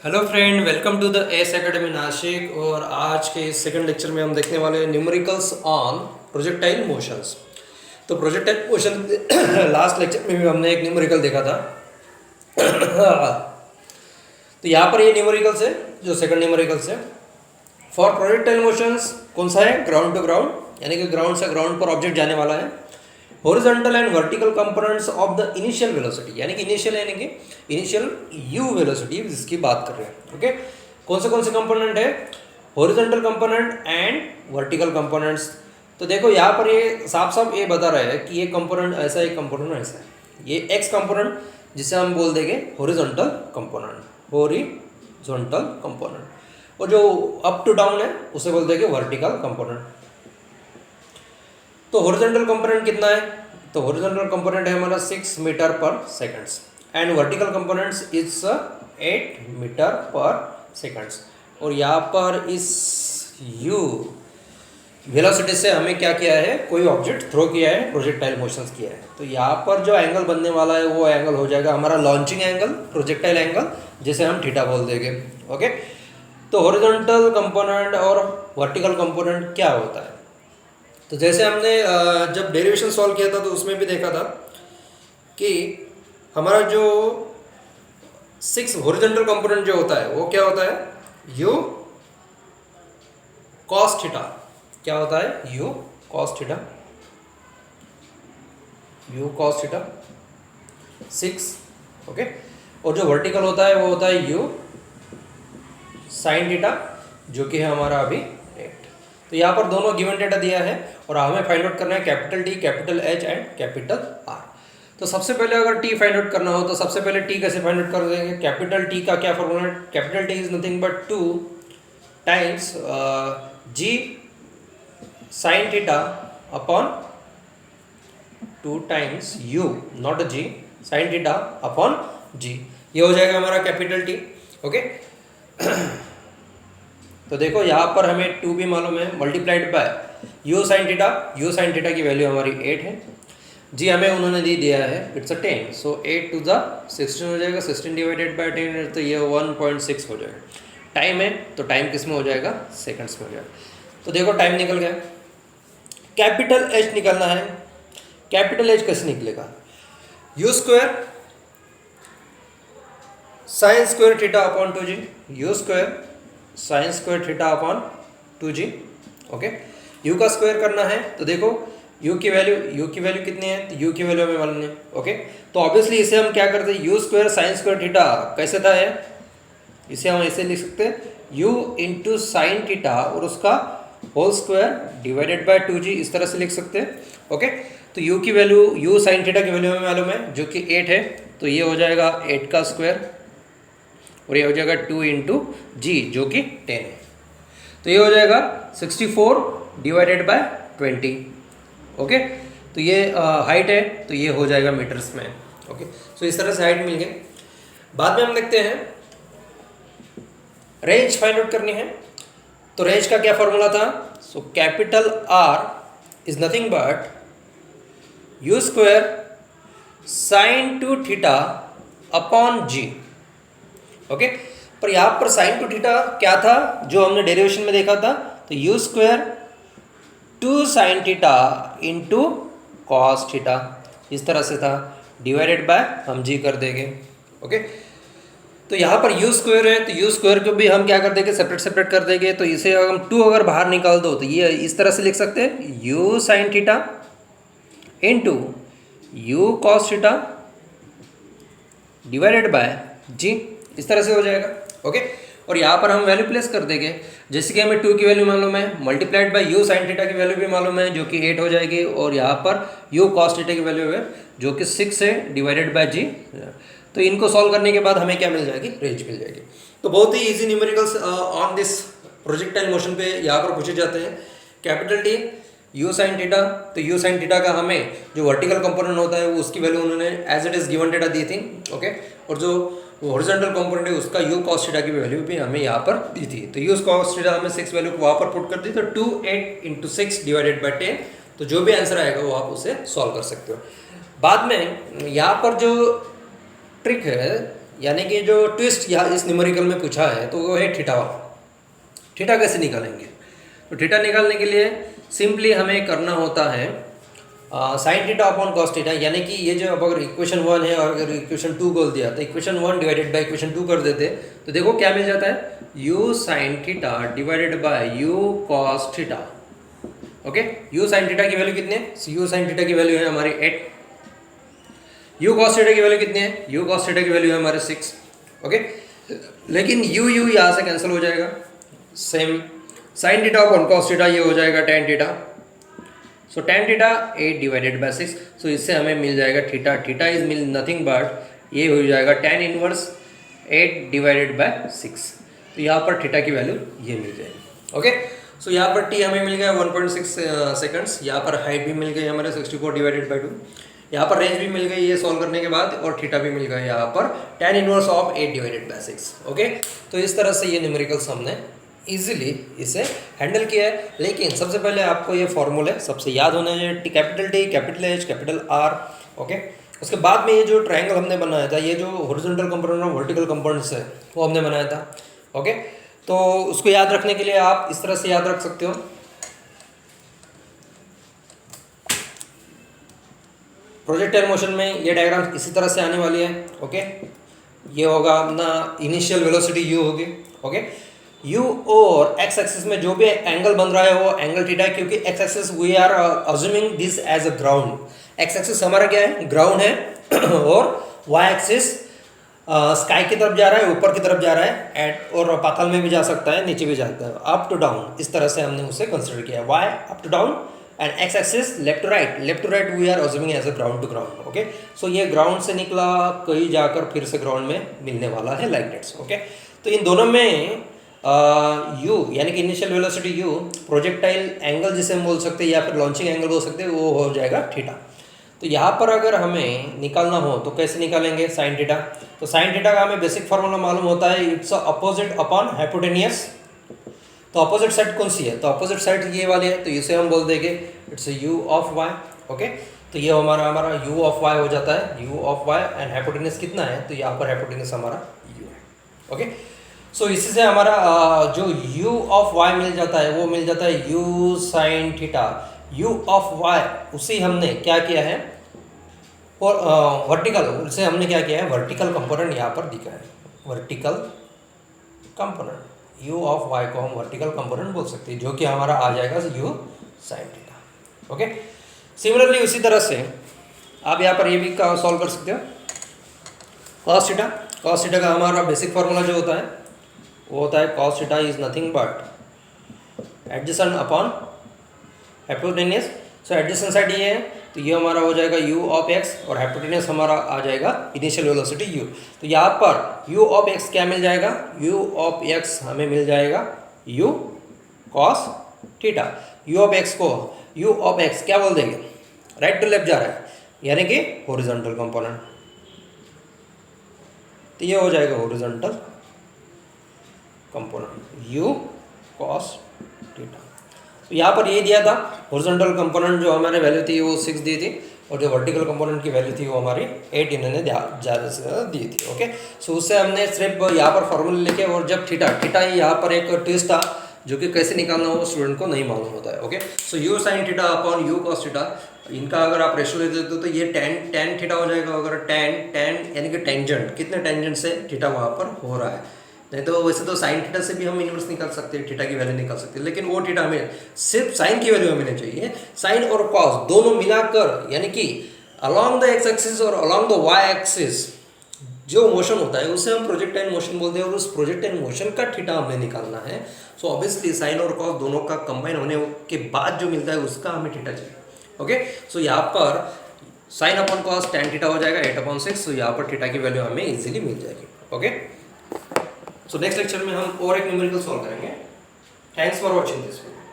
Hello friend, welcome to the S academy Nashik. और आज के इस सेकंड लेक्चर में हम देखने वाले हैं न्यूमेरिकल्स ऑन प्रोजेक्टाइल मोशंस। तो प्रोजेक्टाइल मोशन लास्ट लेक्चर में भी हमने एक न्यूमेरिकल देखा था। तो यहाँ पर ये न्यूमेरिकल्स है, जो सेकंड न्यूमेरिकल्स है फॉर प्रोजेक्टाइल मोशंस। कौन सा है? ग्राउंड टू ग्राउंड, यानी कि ग्राउंड से ग्राउंड पर ऑब्जेक्ट जाने वाला है। Horizontal and vertical components of the initial velocity, यानी कि इनिशियल यू वेलोसिटी जिसकी बात कर रहे हैं। ओके, कौन से कंपोनेंट है? Horizontal component and vertical components. तो देखो यहाँ पर ये साफ साफ ये बता रहा है कि ये कंपोनेंट ऐसा है, एक कंपोनेंट ऐसा है। ये एक्स कंपोनेंट जिसे हम बोल देंगे हॉरिजॉन्टल कंपोनेंट, और जो अप टू डाउन है उसे बोल देंगे वर्टिकल कंपोनेंट। तो हॉरिजॉन्टल कंपोनेंट कितना है? तो हॉरिजॉन्टल कंपोनेंट है हमारा 6 metre per seconds and vertical components is 8 metre per seconds. और यहाँ पर इस u वेलोसिटी से हमें क्या किया है? कोई ऑब्जेक्ट थ्रो किया है, प्रोजेक्टाइल मोशंस किया है। तो यहाँ पर जो एंगल बनने वाला है वो एंगल हो जाएगा हमारा लॉन्चिंग एंगल, प्रोजेक्टाइल एंगल, जिसे हम थीटा बोल देंगे। ओके, तो हॉरिजॉन्टल कंपोनेंट और वर्टिकल कंपोनेंट क्या होता है? तो जैसे हमने जब डेरिवेशन सॉल्व किया था तो उसमें भी देखा था कि हमारा जो 6 हॉरिजॉन्टल कंपोनेंट जो होता है वो क्या होता है? u cos theta. क्या होता है? u cos theta, 6। ओके, और जो वर्टिकल होता है वो होता है u sin थीटा, जो कि है हमारा अभी 8। तो यहाँ पर दोनों गिवन डेटा दिया है और हमें फाइंड आउट करना है capital T, capital H and capital R. तो सबसे पहले अगर टी फाइंड आउट करना हो तो सबसे पहले टी कैसे फाइंड आउट कर देंगे? कैपिटल टी का क्या फॉर्मूला है? Capital T is nothing but 2 times g sine theta upon 2 times u, not g, sine theta upon g. ये हो जाएगा हमारा कैपिटल टी। ओके, तो देखो यहाँ पर हमें 2 भी मालूम है, multiplied by you sine theta की वैल्यू हमारी 8 है। जी हमें उन्होंने दिया है, इट्स 10, सो 8 टू द 16 हो जाएगा, 16 डिवाइडेड बाय 10 तो ये 1.6 हो जाएगा। टाइम है तो टाइम किस में हो जाएगा? सेकंड्स में हो जाएगा। तो देखो टाइम निकल गया। कैपिटल एच निकलना है। कैपिटल एच कैसे निकलेगा? You square sine square theta upon 2g, you square sine square theta upon 2g। Okay, u का स्क्वायर करना है तो देखो u की वैल्यू कितनी है? तो u की वैल्यू हमें मालूम है। ओके, तो ऑब्वियसली इसे हम क्या करते हैं? u square sine square theta कैसे था है? इसे हम ऐसे लिख सकते हैं u इंटू साइन थीटा और उसका whole square divided by 2g, इस तरह से लिख सकते हैं। ओके, तो u की वैल्यू, u साइन थीटा की वैल्यू हमें मालूम है जो कि 8 है, तो ये हो जाएगा 8 का स्क्वायर और ये हो जाएगा 2 इंटू जी जो कि 10 है। तो ये हो जाएगा 64 डिवाइडेड बाय 20। ओके, तो ये हाइट है तो ये हो जाएगा मीटर्स में। ओके, सो इस तरह से हाइट मिल गई। बाद में हम देखते हैं रेंज फाइंड आउट करनी है। तो रेंज का क्या फॉर्मूला था? So capital R is nothing but u square sine two theta upon g. Okay, पर यहाँ पर साइन टू थीटा क्या था जो हमने डेरिवेशन में देखा था? तो you square 2 sign theta into cos theta, इस तरह से था, डिवाइडेड बाय हम जी कर देंगे। ओके, तो यहाँ पर यू स्क्वायर है तो यू स्क्वायर को भी हम क्या कर देंगे? सेपरेट कर देंगे। तो इसे हम 2 अगर बाहर निकाल दो तो ये इस तरह से लिख सकते हैं u sine theta into u cos theta divided by g, इस तरह से हो जाएगा। ओके, और यहाँ पर हम वैल्यू प्लेस कर देंगे। जैसे कि हमें 2 की वैल्यू मालूम है, multiplied by you sine theta की वैल्यू भी मालूम है जो कि 8 हो जाएगी, और यहाँ पर यू कॉस थीटा की वैल्यू है जो कि 6 है डिवाइडेड बाय जी। तो इनको सॉल्व करने के बाद हमें क्या मिल जाएगी? रेंज मिल जाएगी। तो बहुत ही easy numericals on this projectile motion पे यहाँ पर पूछे जाते हैं। Capital T u sine theta, तो यू साइन थीटा का हमें जो वर्टिकल कंपोनेंट होता है वो उसकी वैल्यू उन्होंने as it is given data दी थी। ओके, और जो हॉरिजॉन्टल कंपोनेंट है उसका यू कॉस थीटा की वैल्यू भी हमें यहाँ पर दी थी। तो यू कॉस थीटा हमें 6 वैल्यू को वहाँ पर पुट कर दी, तो 2 8 इंटू 6 डिवाइडेड बाई 10। तो जो भी आंसर आएगा वो आप उसे सॉल्व कर सकते हो। बाद में यहाँ पर जो ट्रिक है यानी कि जो ट्विस्ट यहाँ इस न्यूमेरिकल में पूछा है तो वो है थीटा। थीटा कैसे निकालेंगे? तो थीटा निकालने के लिए सिंपली हमें करना होता है sign theta upon cos theta, यानी कि ये जो अब अगर इक्वेशन 1 है और अगर इक्वेशन 2 बोल दिया तो इक्वेशन 1 डिवाइडेड बाय इक्वेशन 2 कर देते तो देखो क्या मिल जाता है, u sine theta divided bye u cos theta. Okay, u sine theta की वैल्यू कितनी है? u साइन थीटा की वैल्यू है हमारी 8, u कॉस थीटा की वैल्यू कितनी है? u कॉस थीटा की वैल्यू है हमारे 6। ओके, लेकिन u यहाँ से कैंसिल हो जाएगा। Same sign theta upon cos theta ये हो जाएगा tan theta. So tan theta 8 divided by 6। सो इससे हमें मिल जाएगा theta. Theta is mill nothing but ये हो जाएगा tan इनवर्स 8 डिवाइडेड बाय 6। तो यहाँ पर थीटा की वैल्यू ये मिल जाएगी। ओके, सो यहाँ पर t हमें मिल गया 1.6 सेकंड्स। यहाँ पर हाइट भी मिल गई हमारे 64 डिवाइडेड बाय 2। यहाँ पर रेंज भी मिल गई ये सॉल्व करने के बाद, और थीटा भी मिल गया यहाँ पर tan inverse of 8 divided by 6। Okay, तो इस तरह से ये न्यूमेरिकल्स हमने इजीली इसे हैंडल किया है। लेकिन सबसे पहले आपको ये फॉर्मूले सबसे याद होने चाहिए, capital T, capital H, capital R। Okay, उसके बाद में ये जो ट्रायंगल हमने बनाया था, ये जो हॉरिजॉन्टल कंपोनेंट और वर्टिकल कंपोनेंट्स है वो हमने बनाया था। ओके, तो उसको याद रखने के लिए आप इस तरह से याद रख सकते हो। प्रोजेक्टाइल मोशन में ये डायग्राम इसी तरह से आने वाली है। ओके, ये होगा अपना इनिशियल वेलोसिटी u होगी। ओके, u और x एक्सिस में जो भी एंगल बन रहा है वो एंगल थीटा है, क्योंकि x axis we are assuming this as a ground. x axis हमारा क्या है? ग्राउंड है और y एक्सिस स्काई की तरफ जा रहा है, ऊपर की तरफ जा रहा है, और पाताल में भी जा सकता है, नीचे भी जा सकता है, अप टू डाउन। इस तरह से हमने उसे कंसिडर किया, y up to down and x axis left to right. Left to right we are assuming as a ground to ground. Okay, so ये ग्राउंड से निकला, कहीं जाकर फिर से ग्राउंड में मिलने वाला है, लाइक दैट्स। ओके, तो इन दोनों में u यानी कि initial velocity u, projectile angle जिसे हम बोल सकते हैं या फिर लॉन्चिंग एंगल बोल सकते हैं, वो हो जाएगा थीटा। तो यहाँ पर अगर हमें निकालना हो तो कैसे निकालेंगे? Sign theta. तो साइन थीटा का हमें बेसिक फार्मूला मालूम होता है, इट्स अपोजिट अपॉन हाइपोटेनियस। तो अपोजिट साइड कौन सी है? तो अपोजिट साइड ये वाली है, तो इसे हम बोल देंगे it's u of y। Okay, तो ये हमारा u ऑफ y हो जाता है, u of y and hypotenuse कितना है? तो यहाँ पर हाइपोटेनियस हमारा u है। ओके, सो इसी से हमारा जो u ऑफ y मिल जाता है वो मिल जाता है u sine theta. u of y उसी हमने क्या किया है, और वर्टिकल, उसे हमने क्या किया है, वर्टिकल कंपोनेंट यहाँ पर दिखा है, vertical component. u of y को हम वर्टिकल कंपोनेंट बोल सकते हैं, जो कि हमारा आ जाएगा u sine theta. Okay, similarly उसी तरह से आप यहाँ पर ये भी सॉल्व कर सकते हो। कॉस थीटा, कॉस थीटा का हमारा बेसिक फार्मूला जो होता है वो होता है cos theta is nothing but adjacent upon hypotenuse. So adjacent side ये है, तो ये हमारा हो जाएगा u ऑफ x और हाइपोटेनियस हमारा आ जाएगा इनिशियल वेलोसिटी u। तो यहाँ पर u ऑफ x क्या मिल जाएगा? u ऑफ x हमें मिल जाएगा u cos theta. u of x को u ऑफ x क्या बोल देंगे? राइट टू लेफ्ट जा रहा है, यानी कि हॉरिजॉन्टल कंपोनेंट। तो ये हो जाएगा horizontal component u cos theta. तो यहाँ पर ये दिया था हॉरिजॉन्टल कंपोनेंट जो हमारे वैल्यू थी वो 6 दी थी, और जो वर्टिकल कंपोनेंट की वैल्यू थी वो हमारी 8 इन्होंने ज़्यादा से ज़्यादा दी थी। ओके, सो उससे हमने सिर्फ यहाँ पर फॉर्मूले लेके, और जब थीटा यहाँ पर एक ट्विस्ट था जो कि कैसे निकालना हो स्टूडेंट को नहीं मालूम होता है। ओके, सो u sign theta upon u cos theta, इनका अगर आप रेशियो ले देते हो तो ये tan थीटा हो जाएगा। अगर tan यानी कि टेंजेंट, कितने टेंजेंट से थीटा वहाँ पर हो रहा है। नहीं तो वैसे तो साइन थीटा से भी हम इनवर्स निकाल सकते हैं, थीटा की वैल्यू निकाल सकते हैं, लेकिन वो थीटा हमें सिर्फ साइन की वैल्यू हमें चाहिए। साइन और कॉस दोनों मिलाकर, यानी कि अलॉन्ग द एक्स एक्सिस और अलॉन्ग द वाई एक्सिस जो मोशन होता है उसे हम प्रोजेक्टाइल मोशन बोलते हैं, और उस प्रोजेक्टाइल मोशन का थीटा हमें निकालना है। सो ऑब्वियसली साइन और कॉस दोनों का कंबाइन होने के बाद जो मिलता है उसका हमें थीटा चाहिए। ओके, सो यहाँ पर sine upon cos tan theta हो जाएगा 8/6। सो यहाँ पर थीटा की वैल्यू हमें इजीली मिल जाएगी। ओके, सो नेक्स्ट लेक्चर में हम और एक न्यूमेरिकल सॉल्व करेंगे। Thanks for watching this video.